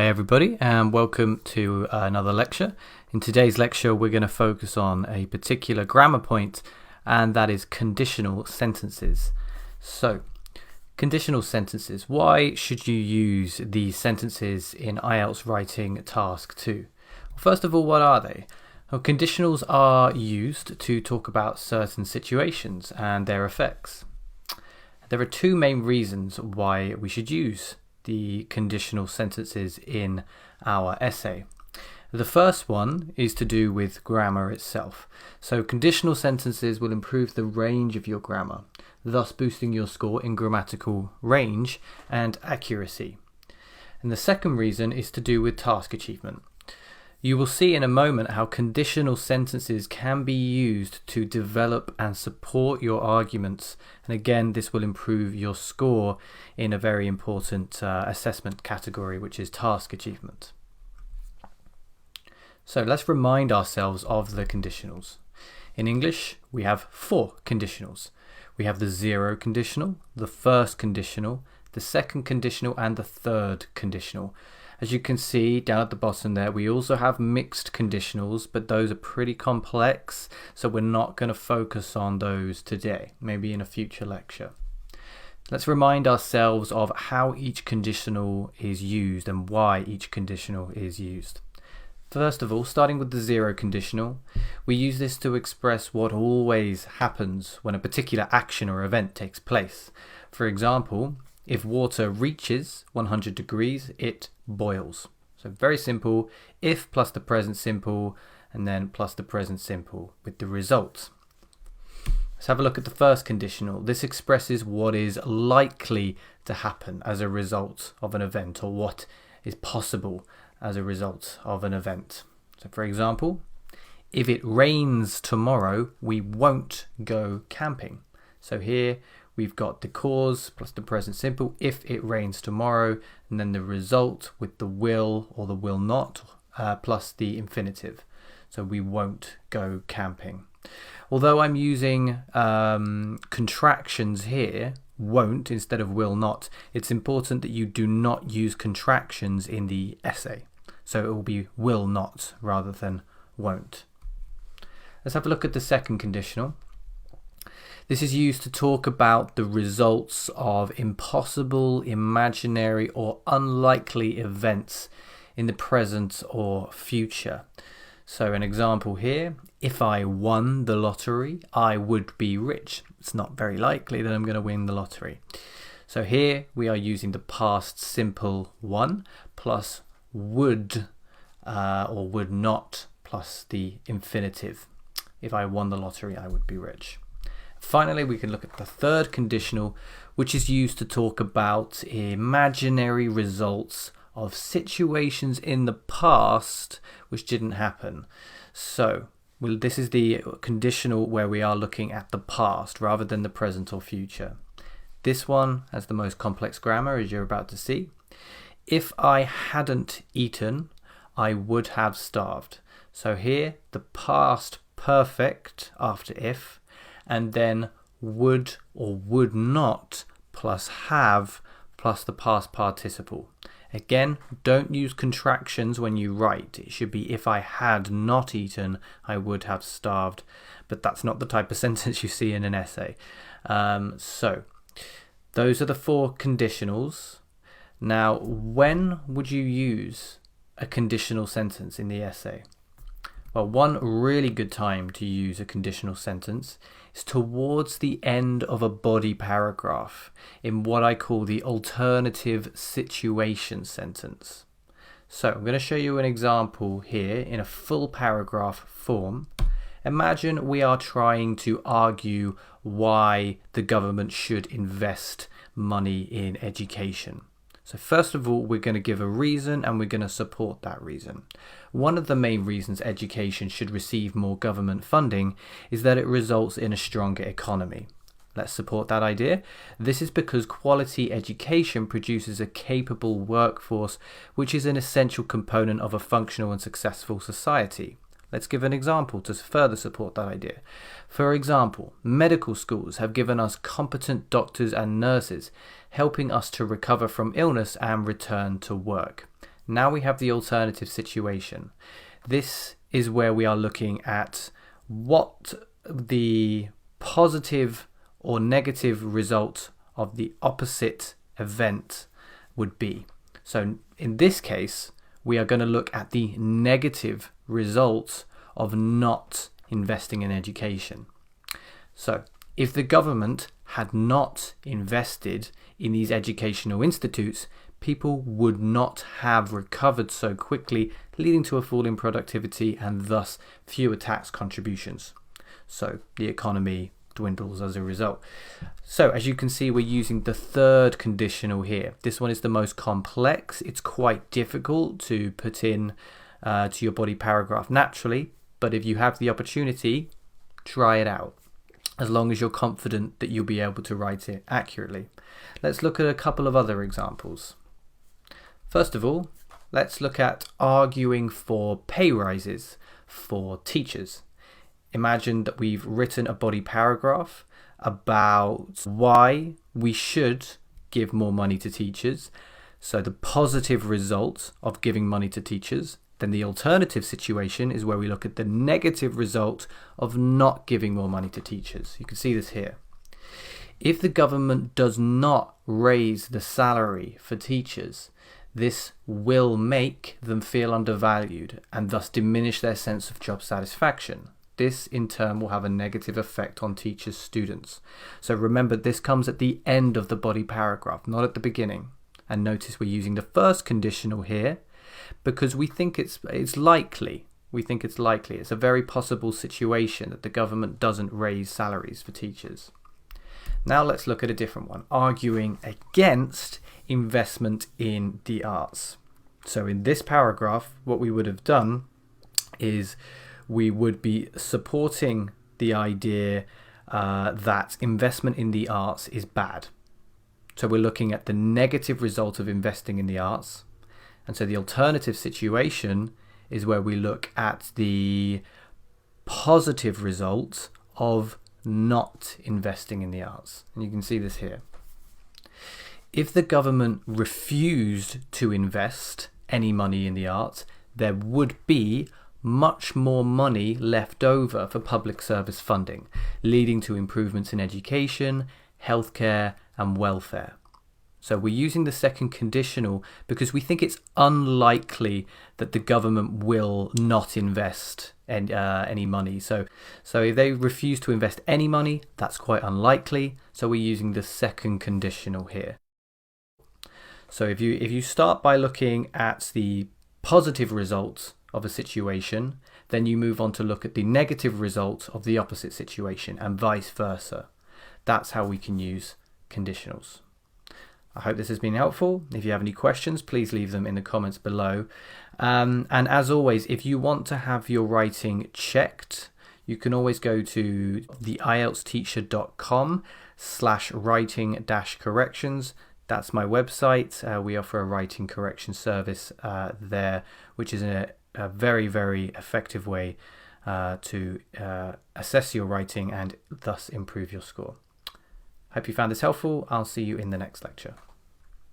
Hi everybody, and welcome to another lecture. In today's lecture we're going to focus on a particular grammar point, and that is conditional sentences. So, conditional sentences. Why should you use these sentences in IELTS writing task 2? First of all, what are they? Well, conditionals are used to talk about certain situations and their effects. There are two main reasons why we should use the conditional sentences in our essay. The first one is to do with grammar itself. So conditional sentences will improve the range of your grammar, thus boosting your score in grammatical range and accuracy. And the second reason is to do with task achievement. You will see in a moment how conditional sentences can be used to develop and support your arguments. And again, this will improve your score in a very important assessment category, which is task achievement. So let's remind ourselves of the conditionals. In English, we have 4 conditionals. We have the zero conditional, the first conditional, the second conditional, and the third conditional. As you can see down at the bottom there, we also have mixed conditionals, but those are pretty complex, so we're not going to focus on those today, maybe in a future lecture. Let's remind ourselves of how each conditional is used and why each conditional is used. First of all, starting with the zero conditional, we use this to express what always happens when a particular action or event takes place. For example, if water reaches 100 degrees, it boils. So very simple, if plus the present simple, and then plus the present simple with the result. Let's have a look at the first conditional. This expresses what is likely to happen as a result of an event, or what is possible as a result of an event. So for example, if it rains tomorrow, we won't go camping. So here we've got the cause plus the present simple, if it rains tomorrow, and then the result with the will or the will not plus the infinitive. So we won't go camping. Although I'm using contractions here, won't instead of will not, it's important that you do not use contractions in the essay. So it will be will not rather than won't. Let's have a look at the second conditional. This is used to talk about the results of impossible, imaginary, or unlikely events in the present or future. So an example here, if I won the lottery, I would be rich. It's not very likely that I'm going to win the lottery. So here we are using the past simple one plus would or would not plus the infinitive. If I won the lottery, I would be rich. Finally, we can look at the third conditional, which is used to talk about imaginary results of situations in the past which didn't happen. So, this is the conditional where we are looking at the past rather than the present or future. This one has the most complex grammar, as you're about to see. If I hadn't eaten, I would have starved. So here, the past perfect after if, and then would or would not plus have plus the past participle. Again, don't use contractions when you write. It should be if I had not eaten, I would have starved. But that's not the type of sentence you see in an essay. So, those are the 4 conditionals. Now, when would you use a conditional sentence in the essay? Well, one really good time to use a conditional sentence is towards the end of a body paragraph in what I call the alternative situation sentence. So I'm going to show you an example here in a full paragraph form. Imagine we are trying to argue why the government should invest money in education. So first of all, we're going to give a reason and we're going to support that reason. One of the main reasons education should receive more government funding is that it results in a stronger economy. Let's support that idea. This is because quality education produces a capable workforce, which is an essential component of a functional and successful society. Let's give an example to further support that idea. For example, medical schools have given us competent doctors and nurses, helping us to recover from illness and return to work. Now we have the alternative situation. This is where we are looking at what the positive or negative result of the opposite event would be. So in this case, we are going to look at the negative result of not investing in education. So if the government had not invested in these educational institutes, people would not have recovered so quickly, leading to a fall in productivity and thus fewer tax contributions. So the economy dwindles as a result. So as you can see, we're using the third conditional here. This one is the most complex. It's quite difficult to put in to your body paragraph naturally, but if you have the opportunity, try it out, as long as you're confident that you'll be able to write it accurately. Let's look at a couple of other examples. First of all, let's look at arguing for pay rises for teachers. Imagine that we've written a body paragraph about why we should give more money to teachers. So the positive result of giving money to teachers. Then the alternative situation is where we look at the negative result of not giving more money to teachers. You can see this here. If the government does not raise the salary for teachers, this will make them feel undervalued and thus diminish their sense of job satisfaction. This in turn will have a negative effect on teachers' students. So remember, this comes at the end of the body paragraph, not at the beginning. And notice we're using the first conditional here because we think it's likely. We think it's likely. It's a very possible situation that the government doesn't raise salaries for teachers. Now let's look at a different one, arguing against investment in the arts. So in this paragraph, what we would have done is we would be supporting the idea that investment in the arts is bad. So we're looking at the negative result of investing in the arts. And so the alternative situation is where we look at the positive result of not investing in the arts. And you can see this here. If the government refused to invest any money in the arts, there would be much more money left over for public service funding, leading to improvements in education, healthcare, and welfare. So we're using the second conditional because we think it's unlikely that the government will not invest any money. So if they refuse to invest any money, that's quite unlikely. So we're using the second conditional here. So if you start by looking at the positive results of a situation, then you move on to look at the negative result of the opposite situation and vice versa. That's how we can use conditionals. I hope this has been helpful. If you have any questions, please leave them in the comments below. And as always, if you want to have your writing checked, you can always go to the IELTSteacher.com/writing-corrections. That's my website. We offer a writing correction service there, which is a very, very effective way to assess your writing and thus improve your score. Hope you found this helpful. I'll see you in the next lecture.